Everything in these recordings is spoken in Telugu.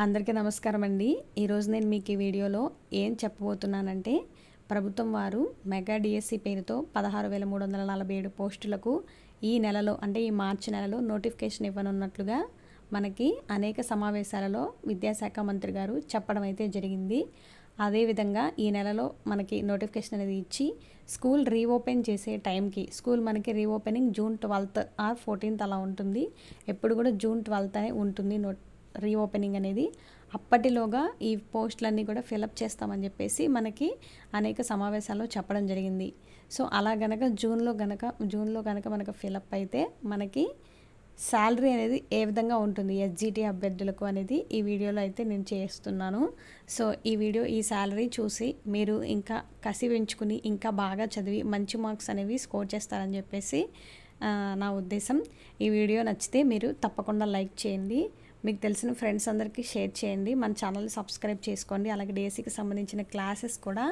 అందరికీ నమస్కారం అండి. ఈరోజు నేను మీకు ఈ వీడియోలో ఏం చెప్పబోతున్నానంటే, ప్రభుత్వం వారు మెగా డిఎస్సి పేరుతో 16,347 పోస్టులకు ఈ నెలలో అంటే ఈ మార్చి నెలలో నోటిఫికేషన్ ఇవ్వనున్నట్లుగా మనకి అనేక సమావేశాలలో విద్యాశాఖ మంత్రి గారు చెప్పడం అయితే జరిగింది. అదేవిధంగా ఈ నెలలో మనకి నోటిఫికేషన్ అనేది ఇచ్చి స్కూల్ రీఓపెన్ చేసే టైంకి స్కూల్ మనకి reopening June 12th are 14th అలా ఉంటుంది. ఎప్పుడు కూడా జూన్ 12th ఉంటుంది రీఓపెనింగ్ అనేది. అప్పటిలోగా ఈ పోస్టులన్నీ కూడా ఫిలప్ చేస్తామని చెప్పేసి మనకి అనేక సమావేశాల్లో చెప్పడం జరిగింది. సో అలా గనక జూన్లో గనక మనకు ఫిలప్ అయితే మనకి శాలరీ అనేది ఏ విధంగా ఉంటుంది ఎస్జిటి అభ్యర్థులకు అనేది ఈ వీడియోలో అయితే నేను చేస్తున్నాను. సో ఈ శాలరీ చూసి మీరు ఇంకా కసి పెంచుకుని ఇంకా బాగా చదివి మంచి మార్క్స్ అనేవి స్కోర్ చేస్తారని చెప్పేసి నా ఉద్దేశం. ఈ వీడియో నచ్చితే మీరు తప్పకుండా లైక్ చేయండి, మీకు తెలిసిన ఫ్రెండ్స్ అందరికీ షేర్ చేయండి, మన ఛానల్ని సబ్స్క్రైబ్ చేసుకోండి. అలాగే డిఎస్సికి సంబంధించిన క్లాసెస్ కూడా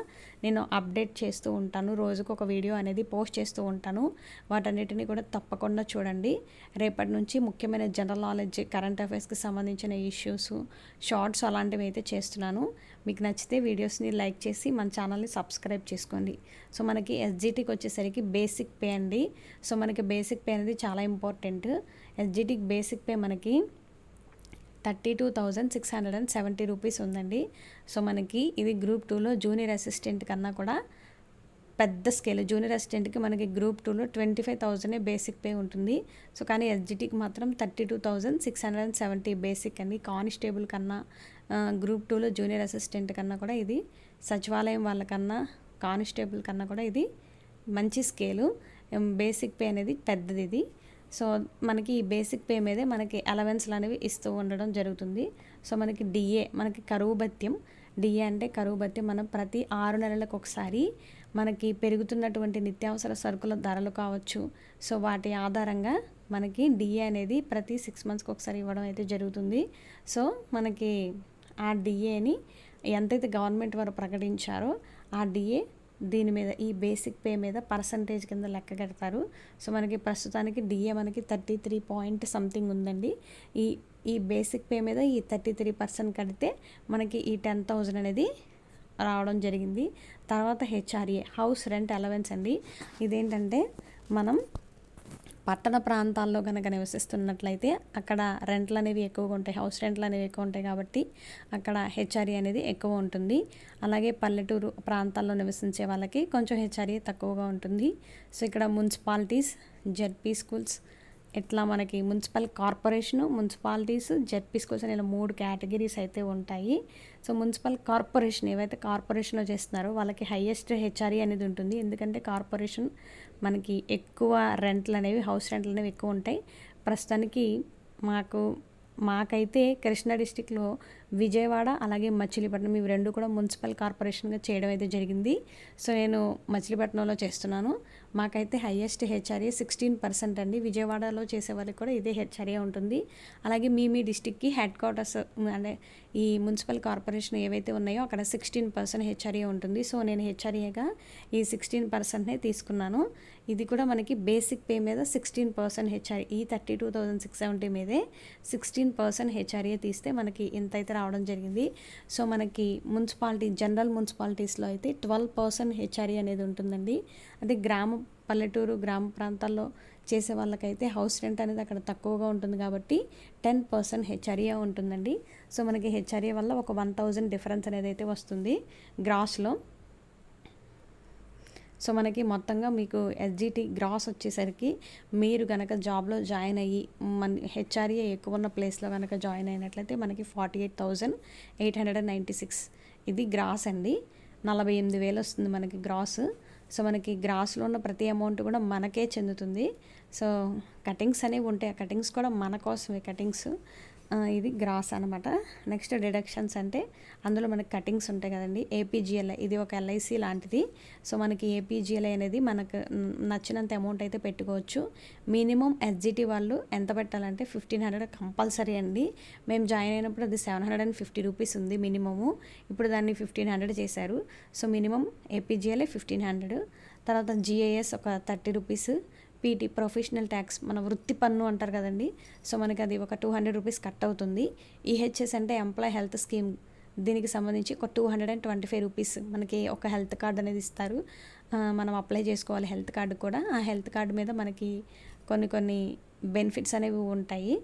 నేను అప్డేట్ చేస్తూ ఉంటాను, రోజుకు ఒక వీడియో అనేది పోస్ట్ చేస్తూ ఉంటాను. వాటన్నిటిని కూడా తప్పకుండా చూడండి. రేపటి నుంచి ముఖ్యమైన జనరల్ నాలెడ్జ్, కరెంట్ అఫైర్స్కి సంబంధించిన ఇష్యూస్, షార్ట్స్ అలాంటివి అయితే చేస్తున్నాను. మీకు నచ్చితే వీడియోస్ని లైక్ చేసి మన ఛానల్ని సబ్స్క్రైబ్ చేసుకోండి. సో మనకి ఎస్జిటికి వచ్చేసరికి బేసిక్ పే అండి. సో మనకి బేసిక్ పే అనేది చాలా ఇంపార్టెంట్. ఎస్జిటికి బేసిక్ పే మనకి 32,670 రూపీస్ ఉందండి. సో మనకి ఇది గ్రూప్ 2లో జూనియర్ అసిస్టెంట్ కన్నా కూడా పెద్ద స్కేల్. జూనియర్ అసిస్టెంట్కి మనకి గ్రూప్ 2లో 25,000 బేసిక్ పే ఉంటుంది. సో కానీ ఎస్జిటికి మాత్రం 32,670 బేసిక్ అండి. కానిస్టేబుల్ కన్నా గ్రూప్ 2లో జూనియర్ అసిస్టెంట్ కన్నా కూడా ఇది, సచివాలయం వాళ్ళకన్నా కానిస్టేబుల్ కన్నా కూడా ఇది మంచి స్కేలు. బేసిక్ పే అనేది పెద్దది ఇది. సో మనకి ఈ బేసిక్ పే మీదే మనకి అలవెన్స్లు అనేవి ఇస్తూ ఉండడం జరుగుతుంది. సో మనకి డిఏ, మనకి కరువు భత్యం. డిఏ అంటే కరువు భత్యం. మనం ప్రతి 6 నెలలకు ఒకసారి మనకి పెరుగుతున్నటువంటి నిత్యావసర సరుకుల ధరలు కావచ్చు, సో వాటి ఆధారంగా మనకి డిఏ అనేది ప్రతి 6 monthsకి ఒకసారి ఇవ్వడం అయితే జరుగుతుంది. సో మనకి ఆ డిఏని ఎంతైతే గవర్నమెంట్ వారు ప్రకటించారో ఆ డిఏ దీని మీద, ఈ బేసిక్ పే మీద పర్సంటేజ్ కింద లెక్క కడతారు. సో మనకి ప్రస్తుతానికి డిఏ మనకి 33 పాయింట్ సంథింగ్ ఉందండి. ఈ బేసిక్ పే మీద ఈ 33% కడితే మనకి ఈ 10,000 అనేది రావడం జరిగింది. తర్వాత హెచ్ఆర్ఏ, హౌస్ రెంట్ అలవెన్స్ అండి. ఇదేంటంటే మనం పట్టణ ప్రాంతాల్లో కనుక నివసిస్తున్నట్లయితే అక్కడ రెంట్లు అనేవి ఎక్కువగా ఉంటాయి, హౌస్ రెంట్లు అనేవి ఎక్కువ ఉంటాయి కాబట్టి అక్కడ హెచ్ఆర్ఏ అనేది ఎక్కువ ఉంటుంది. అలాగే పల్లెటూరు ప్రాంతాల్లో నివసించే వాళ్ళకి కొంచెం హెచ్ఆర్ఏ తక్కువగా ఉంటుంది. సో ఇక్కడ మున్సిపాలిటీస్, జెడ్పీ స్కూల్స్, ఇట్లా మనకి municipal corporation, municipalities, ZP schools అనే 3 కేటగిరీస్ అయితే ఉంటాయి. సో మున్సిపల్ కార్పొరేషన్ ఏవైతే కార్పొరేషన్లో చేస్తున్నారో వాళ్ళకి హైయెస్ట్ హెచ్ఆర్ఏ అనేది ఉంటుంది. ఎందుకంటే కార్పొరేషన్ మనకి ఎక్కువ రెంట్లు అనేవి, హౌస్ రెంట్లు అనేవి ఎక్కువ ఉంటాయి. ప్రస్తుతానికి మాకైతే కృష్ణా డిస్టిక్లో విజయవాడ అలాగే మచిలీపట్నం ఇవి 2 కూడా మున్సిపల్ కార్పొరేషన్గా చేయడం అయితే జరిగింది. సో నేను మచిలీపట్నంలో చేస్తున్నాను. మాకైతే హైయెస్ట్ హెచ్ఆర్ఏ 16% అండి. విజయవాడలో చేసే వాళ్ళకి కూడా ఇదే హెచ్ఆర్ఏ ఉంటుంది. అలాగే మీ డిస్టిక్కి హెడ్ క్వార్టర్స్ అంటే ఈ మున్సిపల్ కార్పొరేషన్ ఏవైతే ఉన్నాయో అక్కడ 16% హెచ్ఆర్ఏ ఉంటుంది. సో నేను హెచ్ఆర్ఏగా ఈ 16%నే తీసుకున్నాను. ఇది కూడా మనకి బేసిక్ పే మీద 16% హెచ్ఆర్ఏ, ఈ 32,670 మీదే 16% హెచ్ఆర్ఏ తీస్తే మనకి ఇంత అయితే రావడం జరిగింది. సో మనకి జనరల్ మున్సిపాలిటీస్లో అయితే 12% హెచ్ఆర్ఏ అనేది ఉంటుందండి. అదే పల్లెటూరు గ్రామ ప్రాంతాల్లో చేసే వాళ్ళకైతే హౌస్ రెంట్ అనేది అక్కడ తక్కువగా ఉంటుంది కాబట్టి 10% హెచ్ఆర్ఏ ఉంటుందండి. సో మనకి హెచ్ఆర్ఏ వల్ల ఒక 1,000 డిఫరెన్స్ అనేది అయితే వస్తుంది గ్రాస్లో. సో మనకి మొత్తంగా మీకు ఎస్జిటి గ్రాస్ వచ్చేసరికి మీరు కనుక జాబ్లో జాయిన్ అయ్యి హెచ్ఆర్ఏ ఎక్కువ ఉన్న ప్లేస్లో కనుక జాయిన్ అయినట్లయితే మనకి 48,896 ఇది గ్రాస్ అండి. 48,000 వస్తుంది మనకి గ్రాస్. సో మనకి గ్రాస్లో ఉన్న ప్రతి అమౌంట్ కూడా మనకే చెందుతుంది. సో కటింగ్స్ అనేవి ఉంటాయి, ఆ కటింగ్స్ కూడా మన కోసమే కటింగ్స్. ఇది గ్రాస్ అనమాట. నెక్స్ట్ డిడక్షన్స్ అంటే అందులో మనకి కటింగ్స్ ఉంటాయి కదండి. ఏపీజీఎల్ఐ ఇది ఒక ఎల్ఐసి లాంటిది. సో మనకి ఏపీజీఎల్ఐ అనేది మనకు నచ్చినంత అమౌంట్ అయితే పెట్టుకోవచ్చు. మినిమం ఎస్జిటి వాళ్ళు ఎంత పెట్టాలంటే 1,500 కంపల్సరీ అండి. మేము జాయిన్ అయినప్పుడు అది 750 రూపీస్ ఉంది మినిమము. ఇప్పుడు దాన్ని 1,500 చేశారు. సో మినిమం ఏపీజీఎల్ఐ 1,500, తర్వాత జిఐఎస్ ఒక 30 రూపీస్, పీటీ ప్రొఫెషనల్ ట్యాక్స్ మన వృత్తి పన్ను అంటారు కదండి. సో మనకి అది ఒక 200 రూపీస్ కట్ అవుతుంది. ఈహెచ్ఎస్ అంటే ఎంప్లాయ్ హెల్త్ స్కీమ్, దీనికి సంబంధించి ఒక 225 రూపీస్ మనకి ఒక హెల్త్ కార్డ్ అనేది ఇస్తారు. మనం అప్లై చేసుకోవాలి హెల్త్ కార్డు కూడా. ఆ హెల్త్ కార్డు మీద మనకి కొన్ని బెనిఫిట్స్ అనేవి ఉంటాయి.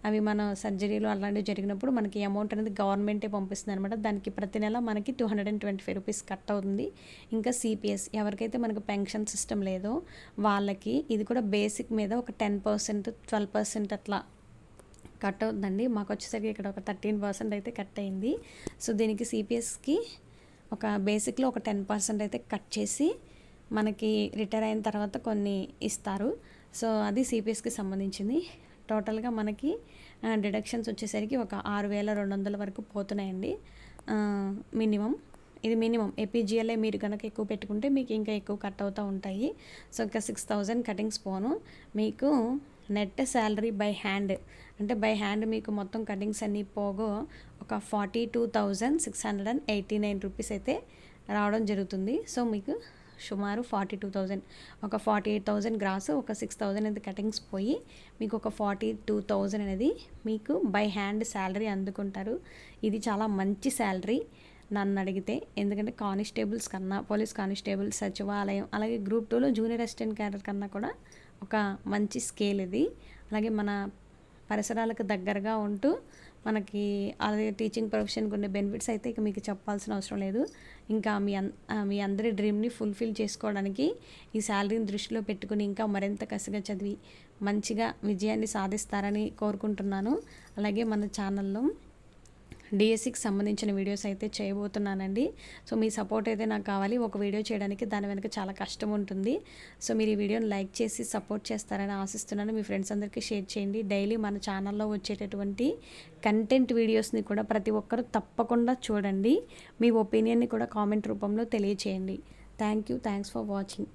అవి మన సర్జరీలు అలాంటివి జరిగినప్పుడు మనకి అమౌంట్ అనేది గవర్నమెంటే పంపిస్తుంది అనమాట. దానికి ప్రతి నెల మనకి 225 రూపీస్ కట్ అవుతుంది. ఇంకా సిపిఎస్, ఎవరికైతే మనకు పెన్షన్ సిస్టమ్ లేదో వాళ్ళకి ఇది కూడా బేసిక్ మీద ఒక 10%, 12% అట్లా కట్ అవుతుందండి. మాకు వచ్చేసరికి ఇక్కడ ఒక 13% అయితే కట్ అయింది. సో దీనికి సిపిఎస్కి ఒక బేసిక్లో ఒక 10% అయితే కట్ చేసి మనకి రిటైర్ అయిన తర్వాత కొన్ని ఇస్తారు. సో అది సిపిఎస్కి సంబంధించింది. టోటల్గా మనకి డిడక్షన్స్ వచ్చేసరికి ఒక 6,200 వరకు పోతున్నాయండి ఇది మినిమం. ఏపీజీఎల్ఏ మీరు కనుక ఎక్కువ పెట్టుకుంటే మీకు ఇంకా ఎక్కువ కట్ అవుతూ ఉంటాయి. సో ఇంకా 6,000 కటింగ్స్ పోను. మీకు నెట్ శాలరీ బై హ్యాండ్, అంటే బై హ్యాండ్ మీకు మొత్తం కటింగ్స్ అన్నీ పోగో ఒక 42,689 రూపీస్ అయితే రావడం జరుగుతుంది. సో మీకు సుమారు 42,000, ఒక 48,000 గ్రాస్, ఒక 6,000 అనేది కటింగ్స్ పోయి మీకు ఒక 42,000 అనేది మీకు బై హ్యాండ్ శాలరీ అందుకుంటారు. ఇది చాలా మంచి శాలరీ నన్ను అడిగితే. ఎందుకంటే కానిస్టేబుల్స్ కన్నా, పోలీస్ కానిస్టేబుల్, సచివాలయం, అలాగే గ్రూప్ 2లో జూనియర్ అసిస్టెంట్ క్యాడర్ కన్నా కూడా ఒక మంచి స్కేల్ ఇది. అలాగే మన పరిసరాలకు దగ్గరగా ఉంటూ మనకి అలాగే టీచింగ్ ప్రొఫెషన్కి ఉండే బెనిఫిట్స్ అయితే ఇక మీకు చెప్పాల్సిన అవసరం లేదు. ఇంకా మీ అందరి డ్రీమ్ని ఫుల్ఫిల్ చేసుకోవడానికి ఈ శాలరీని దృష్టిలో పెట్టుకుని ఇంకా మరింత కసిగా చదివి మంచిగా విజయాన్ని సాధిస్తారని కోరుకుంటున్నాను. అలాగే మన ఛానల్లో డిఎస్సికి సంబంధించిన వీడియోస్ అయితే చేయబోతున్నానండి. సో మీ సపోర్ట్ అయితే నాకు కావాలి. ఒక వీడియో చేయడానికి దాని వెనక చాలా కష్టం ఉంటుంది. సో మీరు ఈ వీడియోని లైక్ చేసి సపోర్ట్ చేస్తారని ఆశిస్తున్నాను. మీ ఫ్రెండ్స్ అందరికీ షేర్ చేయండి. డైలీ మన ఛానల్లో వచ్చేటటువంటి కంటెంట్ వీడియోస్ని కూడా ప్రతి ఒక్కరూ తప్పకుండా చూడండి. మీ ఒపీనియన్ని కూడా కామెంట్ రూపంలో తెలియచేయండి. Thanks for watching.